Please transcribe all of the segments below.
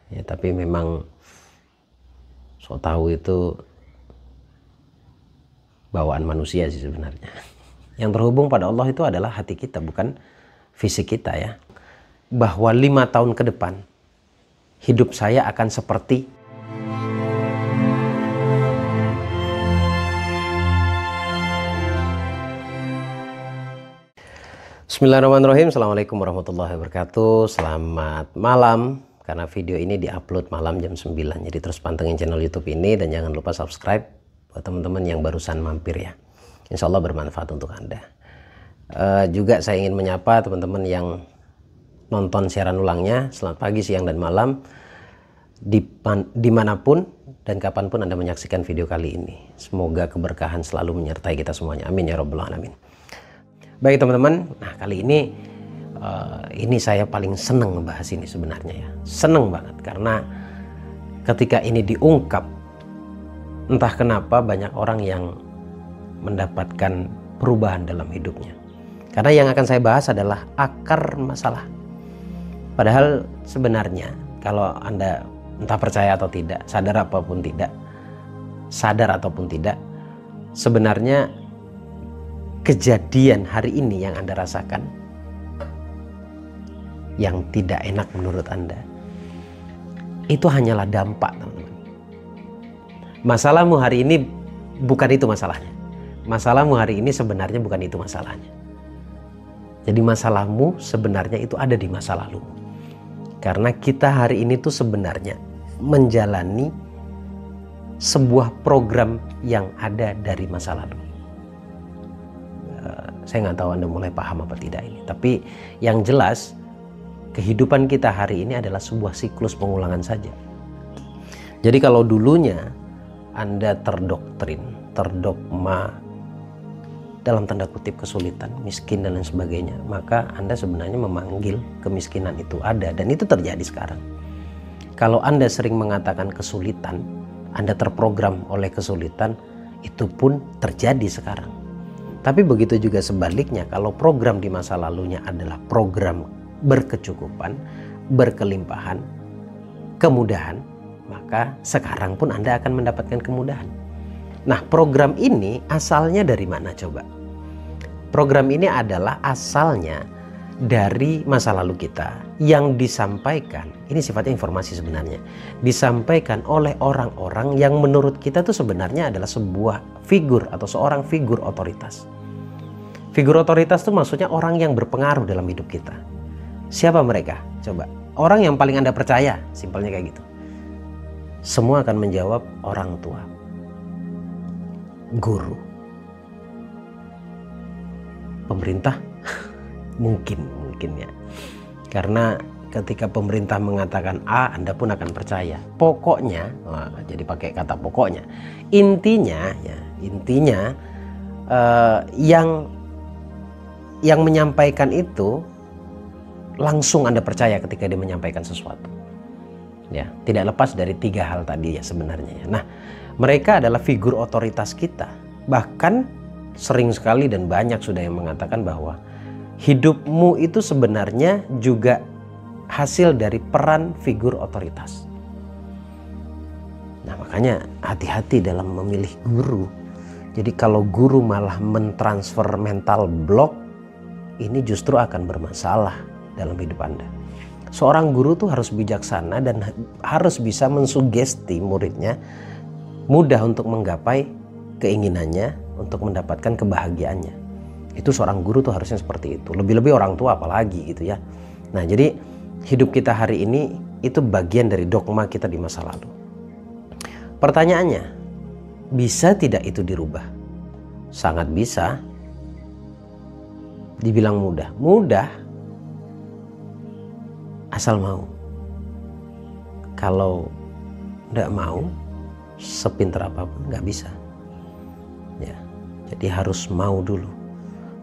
Ya, tapi memang so tahu itu bawaan manusia sih sebenarnya. Yang terhubung pada Allah itu adalah hati kita, bukan fisik kita ya. Bahwa 5 tahun ke depan hidup saya akan seperti Bismillahirrahmanirrahim. Assalamualaikum warahmatullahi wabarakatuh. Selamat malam. Karena video ini diupload malam jam 9, jadi terus pantengin channel YouTube ini dan jangan lupa subscribe buat teman-teman yang barusan mampir ya. Insya Allah bermanfaat untuk Anda. Juga saya ingin menyapa teman-teman yang nonton siaran ulangnya. Selamat pagi, siang, dan malam dimanapun dan kapanpun Anda menyaksikan video kali ini. Semoga keberkahan selalu menyertai kita semuanya. Amin ya rabbal alamin. Baik teman-teman, nah kali ini saya paling seneng ngebahas ini sebenarnya ya. Seneng banget karena ketika ini diungkap, entah kenapa banyak orang yang mendapatkan perubahan dalam hidupnya. Karena yang akan saya bahas adalah akar masalah. Padahal sebenarnya kalau Anda entah percaya atau tidak, sadar ataupun tidak, sebenarnya kejadian hari ini yang Anda rasakan yang tidak enak menurut Anda itu hanyalah dampak, teman-teman. Masalahmu hari ini bukan itu masalahnya. Masalahmu hari ini sebenarnya bukan itu masalahnya. Jadi masalahmu sebenarnya itu ada di masa lalu. Karena kita hari ini tuh sebenarnya menjalani sebuah program yang ada dari masa lalu. Saya nggak tahu Anda mulai paham apa tidak ini. Tapi yang jelas kehidupan kita hari ini adalah sebuah siklus pengulangan saja. Jadi kalau dulunya Anda terdoktrin, terdogma, dalam tanda kutip kesulitan, miskin dan lain sebagainya, maka Anda sebenarnya memanggil kemiskinan itu ada, dan itu terjadi sekarang. Kalau Anda sering mengatakan kesulitan, Anda terprogram oleh kesulitan, itu pun terjadi sekarang. Tapi begitu juga sebaliknya, kalau program di masa lalunya adalah program berkecukupan, berkelimpahan, kemudahan, maka sekarang pun Anda akan mendapatkan kemudahan. Nah, program ini asalnya dari mana coba? Program ini adalah asalnya dari masa lalu kita yang disampaikan, ini sifatnya informasi sebenarnya, disampaikan oleh orang-orang yang menurut kita tuh sebenarnya adalah sebuah figur atau seorang figur otoritas. Figur otoritas itu maksudnya orang yang berpengaruh dalam hidup kita. Siapa mereka? Coba. Orang yang paling Anda percaya, simpelnya kayak gitu. Semua akan menjawab orang tua, guru, pemerintah. mungkin ya. Karena ketika pemerintah mengatakan A, Anda pun akan percaya. Pokoknya, jadi pakai kata pokoknya. Intinya yang menyampaikan itu langsung Anda percaya ketika dia menyampaikan sesuatu. Ya, tidak lepas dari 3 hal tadi ya sebenarnya. Nah, mereka adalah figur otoritas kita. Bahkan sering sekali dan banyak sudah yang mengatakan bahwa hidupmu itu sebenarnya juga hasil dari peran figur otoritas. Nah, makanya hati-hati dalam memilih guru. Jadi kalau guru malah mentransfer mental block, ini justru akan bermasalah dalam hidup Anda. Seorang guru tuh harus bijaksana dan harus bisa mensugesti muridnya mudah untuk menggapai keinginannya, untuk mendapatkan kebahagiaannya. Itu seorang guru tuh harusnya seperti itu. Lebih-lebih orang tua apalagi gitu ya. Nah, jadi hidup kita hari ini itu bagian dari dogma kita di masa lalu. Pertanyaannya, bisa tidak itu dirubah? Sangat bisa. Dibilang mudah. Mudah asal mau. Kalau tidak mau, sepintar apapun nggak bisa. Ya, jadi harus mau dulu.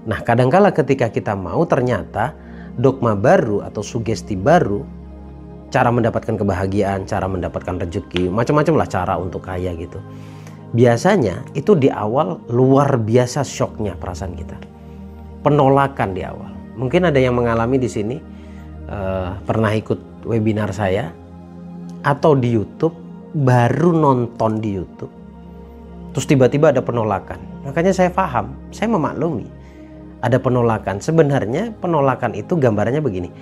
Nah, kadangkala ketika kita mau, ternyata dogma baru atau sugesti baru, cara mendapatkan kebahagiaan, cara mendapatkan rezeki, macam-macam lah cara untuk kaya gitu. Biasanya itu di awal luar biasa shocknya perasaan kita. Penolakan di awal. Mungkin ada yang mengalami di sini, pernah ikut webinar saya atau di YouTube, baru nonton di YouTube, terus tiba-tiba ada penolakan. Makanya saya paham, saya memaklumi ada penolakan. Sebenarnya penolakan itu gambarannya begini,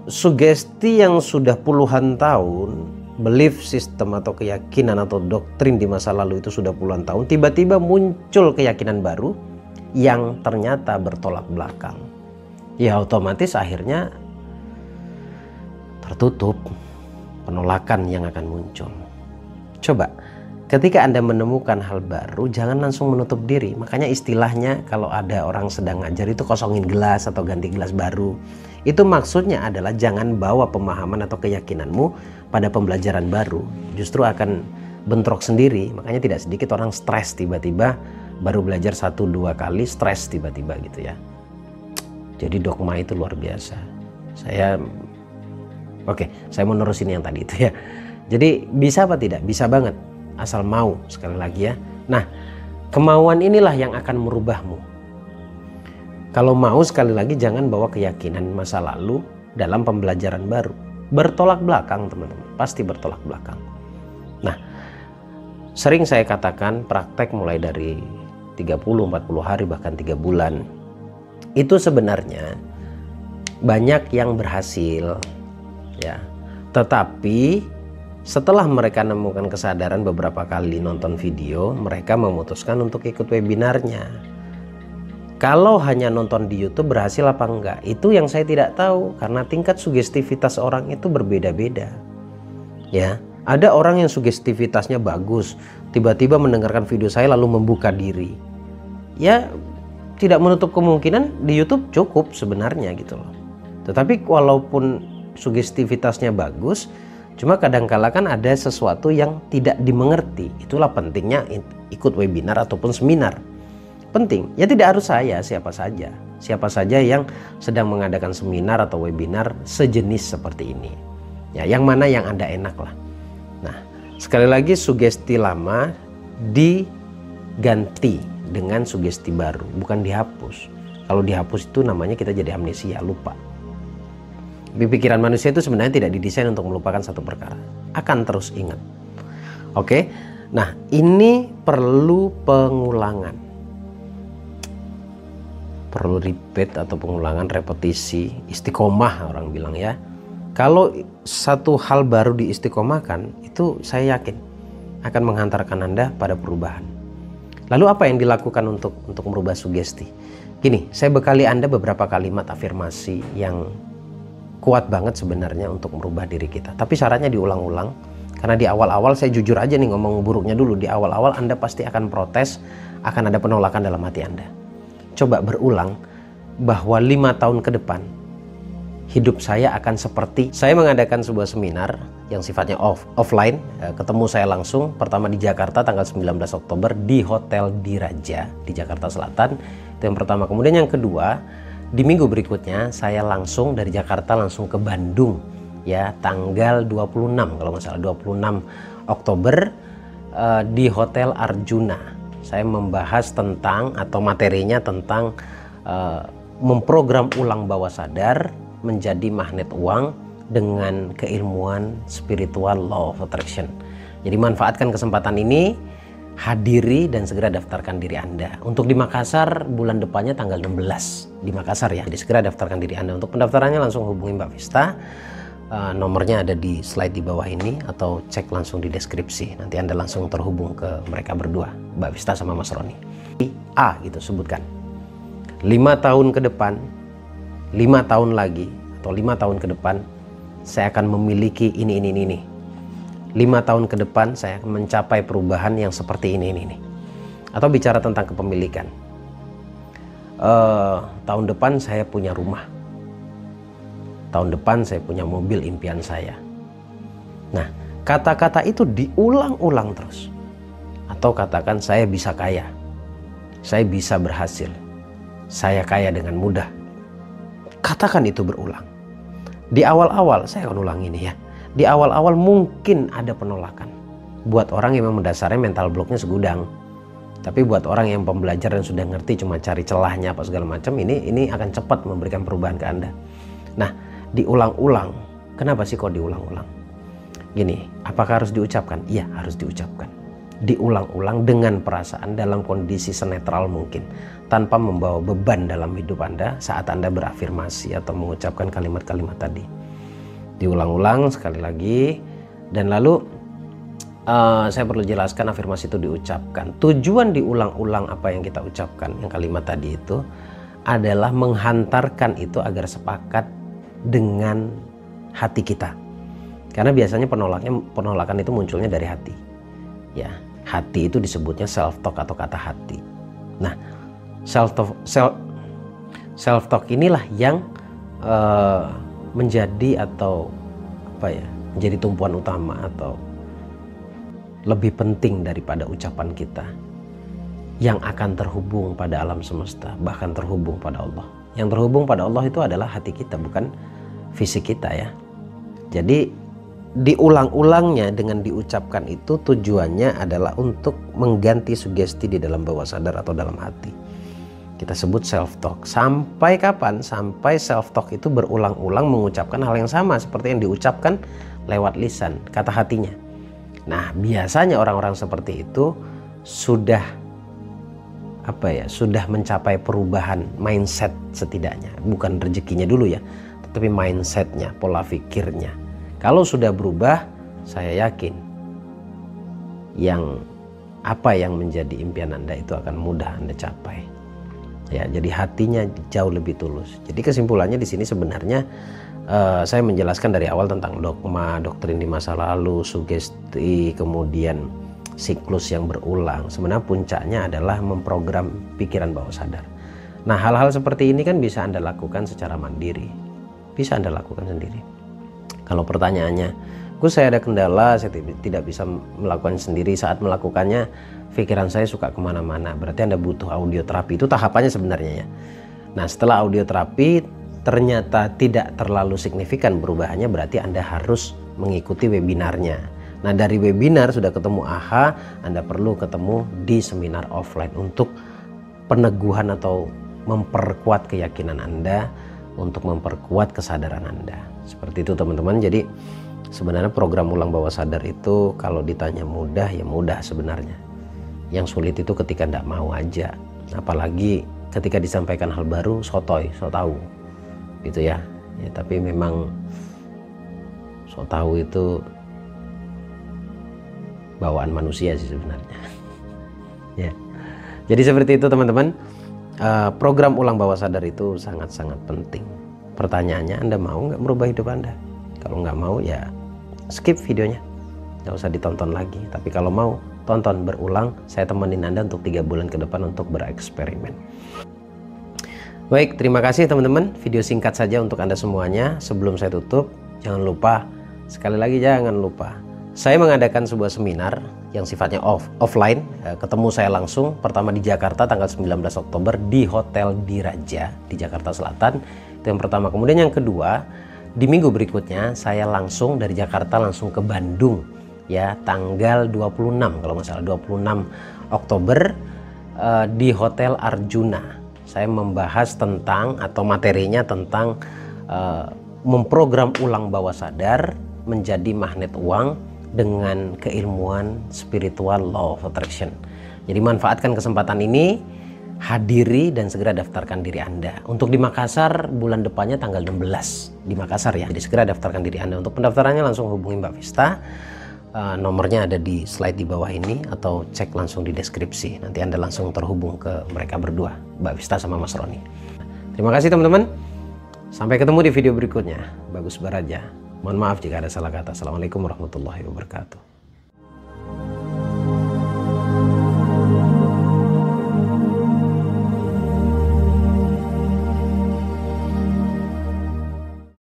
sugesti yang sudah puluhan tahun, belief system atau keyakinan atau doktrin di masa lalu itu sudah puluhan tahun, tiba-tiba muncul keyakinan baru yang ternyata bertolak belakang. Ya otomatis akhirnya tertutup, penolakan yang akan muncul. Coba ketika Anda menemukan hal baru, jangan langsung menutup diri. Makanya istilahnya kalau ada orang sedang ngajar itu kosongin gelas atau ganti gelas baru. Itu maksudnya adalah jangan bawa pemahaman atau keyakinanmu pada pembelajaran baru. Justru akan bentrok sendiri. Makanya tidak sedikit orang stres tiba-tiba baru belajar 1-2 kali stres tiba-tiba gitu ya. Jadi dogma itu luar biasa. Saya mau nerusin yang tadi itu ya. Jadi bisa apa tidak? Bisa banget. Asal mau, sekali lagi ya. Nah, kemauan inilah yang akan merubahmu. Kalau mau, sekali lagi, jangan bawa keyakinan masa lalu dalam pembelajaran baru. Bertolak belakang teman-teman, pasti bertolak belakang. Nah, sering saya katakan praktek mulai dari 30-40 hari bahkan 3 bulan. Itu sebenarnya banyak yang berhasil ya. Tetapi setelah mereka menemukan kesadaran beberapa kali nonton video, mereka memutuskan untuk ikut webinarnya. Kalau hanya nonton di YouTube berhasil apa enggak? Itu yang saya tidak tahu, karena tingkat sugestivitas orang itu berbeda-beda. Ya, ada orang yang sugestivitasnya bagus, tiba-tiba mendengarkan video saya lalu membuka diri. Ya, tidak menutup kemungkinan di YouTube cukup sebenarnya gitu loh. Tetapi walaupun sugestivitasnya bagus, cuma kadang-kala kan ada sesuatu yang tidak dimengerti. Itulah pentingnya ikut webinar ataupun seminar. Penting, ya tidak harus saya, siapa saja yang sedang mengadakan seminar atau webinar sejenis seperti ini. Ya, yang mana yang Anda enak lah. Nah, sekali lagi sugesti lama diganti dengan sugesti baru, bukan dihapus. Kalau dihapus itu namanya kita jadi amnesia, lupa. Di pikiran manusia itu sebenarnya tidak didesain untuk melupakan satu perkara, akan terus ingat. Oke, nah ini perlu pengulangan, perlu repeat atau pengulangan, repetisi, istiqomah orang bilang ya. Kalau satu hal baru diistiqomahkan, itu saya yakin akan menghantarkan Anda pada perubahan. Lalu apa yang dilakukan untuk merubah sugesti? Gini, saya bekali Anda beberapa kalimat afirmasi yang kuat banget sebenarnya untuk merubah diri kita. Tapi syaratnya diulang-ulang. Karena di awal-awal saya jujur aja nih ngomong buruknya dulu. Di awal-awal Anda pasti akan protes, akan ada penolakan dalam hati Anda. Coba berulang bahwa 5 tahun ke depan hidup saya akan seperti, saya mengadakan sebuah seminar yang sifatnya offline, ketemu saya langsung, pertama di Jakarta tanggal 19 Oktober di Hotel Diraja di Jakarta Selatan. Itu yang pertama. Kemudian yang kedua, di minggu berikutnya saya langsung dari Jakarta langsung ke Bandung ya, tanggal 26 kalau nggak salah, 26 Oktober di Hotel Arjuna. Saya membahas tentang atau materinya tentang memprogram ulang bawah sadar menjadi magnet uang dengan keilmuan spiritual law of attraction. Jadi manfaatkan kesempatan ini, hadiri dan segera daftarkan diri Anda. Untuk di Makassar bulan depannya tanggal 16 di Makassar ya. Jadi segera daftarkan diri Anda. Untuk pendaftarannya langsung hubungi Mbak Vista. Nomornya ada di slide di bawah ini atau cek langsung di deskripsi. Nanti Anda langsung terhubung ke mereka berdua, Mbak Vista sama Mas Roni. A gitu sebutkan. 5 tahun ke depan, 5 tahun lagi atau 5 tahun ke depan saya akan memiliki ini. 5 tahun ke depan saya akan mencapai perubahan yang seperti ini. Atau bicara tentang kepemilikan. Tahun depan saya punya rumah. Tahun depan saya punya mobil impian saya. Nah, kata-kata itu diulang-ulang terus. Atau katakan saya bisa kaya. Saya bisa berhasil. Saya kaya dengan mudah. Katakan itu berulang. Di awal-awal, saya akan ulang ini ya. Di awal-awal mungkin ada penolakan. Buat orang yang memang dasarnya mental blocknya segudang. Tapi buat orang yang pembelajar dan sudah ngerti cuma cari celahnya apa segala macam, ini akan cepat memberikan perubahan ke Anda. Nah, diulang-ulang. Kenapa sih kok diulang-ulang? Gini, apakah harus diucapkan? Iya, harus diucapkan. Diulang-ulang dengan perasaan dalam kondisi senetral mungkin, tanpa membawa beban dalam hidup Anda saat Anda berafirmasi atau mengucapkan kalimat-kalimat tadi. Diulang-ulang sekali lagi, dan lalu saya perlu jelaskan afirmasi itu diucapkan. Tujuan diulang-ulang apa yang kita ucapkan, yang kalimat tadi itu adalah menghantarkan itu agar sepakat dengan hati kita. Karena biasanya penolakan itu munculnya dari hati. Ya, hati itu disebutnya self talk atau kata hati. Nah, self talk inilah yang menjadi atau menjadi tumpuan utama atau lebih penting daripada ucapan kita, yang akan terhubung pada alam semesta, bahkan terhubung pada Allah. Yang terhubung pada Allah itu adalah hati kita, bukan fisik kita ya. Jadi diulang-ulangnya dengan diucapkan itu tujuannya adalah untuk mengganti sugesti di dalam bawah sadar atau dalam hati. Kita sebut self talk. Sampai kapan? Sampai self talk itu berulang-ulang mengucapkan hal yang sama seperti yang diucapkan lewat lisan, kata hatinya. Nah, biasanya orang-orang seperti itu sudah sudah mencapai perubahan mindset setidaknya. Bukan rezekinya dulu ya, tetapi mindsetnya, pola pikirnya. Kalau sudah berubah, saya yakin apa yang menjadi impian Anda itu akan mudah Anda capai. Ya, jadi hatinya jauh lebih tulus. Jadi kesimpulannya di sini sebenarnya saya menjelaskan dari awal tentang dogma, doktrin di masa lalu, sugesti, kemudian siklus yang berulang. Sebenarnya puncaknya adalah memprogram pikiran bawah sadar. Nah, hal-hal seperti ini kan bisa Anda lakukan secara mandiri. Bisa Anda lakukan sendiri. Kalau pertanyaannya, Gus, saya ada kendala, saya tidak bisa melakukan sendiri. Saat melakukannya, pikiran saya suka kemana-mana. Berarti Anda butuh audioterapi. Itu tahapannya sebenarnya ya. Nah, setelah audioterapi ternyata tidak terlalu signifikan perubahannya, berarti Anda harus mengikuti webinarnya. Nah, dari webinar sudah ketemu AHA, Anda perlu ketemu di seminar offline untuk peneguhan atau memperkuat keyakinan Anda, untuk memperkuat kesadaran Anda. Seperti itu teman-teman. Jadi sebenarnya program ulang bawah sadar itu kalau ditanya mudah, ya mudah sebenarnya. Yang sulit itu ketika tidak mau aja. Apalagi ketika disampaikan hal baru, sotoy, so tahu. Gitu ya. Tapi memang so tahu itu bawaan manusia sih sebenarnya. Ya. Jadi seperti itu teman-teman. Program ulang bawah sadar itu sangat-sangat penting. Pertanyaannya, Anda mau nggak merubah hidup Anda? Kalau nggak mau ya skip videonya, nggak usah ditonton lagi. Tapi kalau mau, tonton berulang. Saya temenin Anda untuk 3 bulan ke depan untuk bereksperimen. Baik, terima kasih teman-teman. Video singkat saja untuk Anda semuanya. Sebelum saya tutup, jangan lupa, sekali lagi jangan lupa, saya mengadakan sebuah seminar yang sifatnya offline. Ketemu saya langsung, pertama di Jakarta tanggal 19 Oktober di Hotel Diraja di Jakarta Selatan. Itu yang pertama. Kemudian yang kedua, di minggu berikutnya saya langsung dari Jakarta langsung ke Bandung ya, tanggal 26 kalau nggak salah, 26 Oktober di Hotel Arjuna. Saya membahas tentang atau materinya tentang memprogram ulang bawah sadar menjadi magnet uang dengan keilmuan spiritual law of attraction. Jadi manfaatkan kesempatan ini, hadiri dan segera daftarkan diri Anda. Untuk di Makassar bulan depannya tanggal 16 di Makassar ya. Jadi segera daftarkan diri Anda. Untuk pendaftarannya langsung hubungi Mbak Vista. Nomornya ada di slide di bawah ini atau cek langsung di deskripsi. Nanti Anda langsung terhubung ke mereka berdua, Mbak Vista sama Mas Roni. Terima kasih teman-teman. Sampai ketemu di video berikutnya. Bagus Baraja. Mohon maaf jika ada salah kata. Assalamualaikum warahmatullahi wabarakatuh.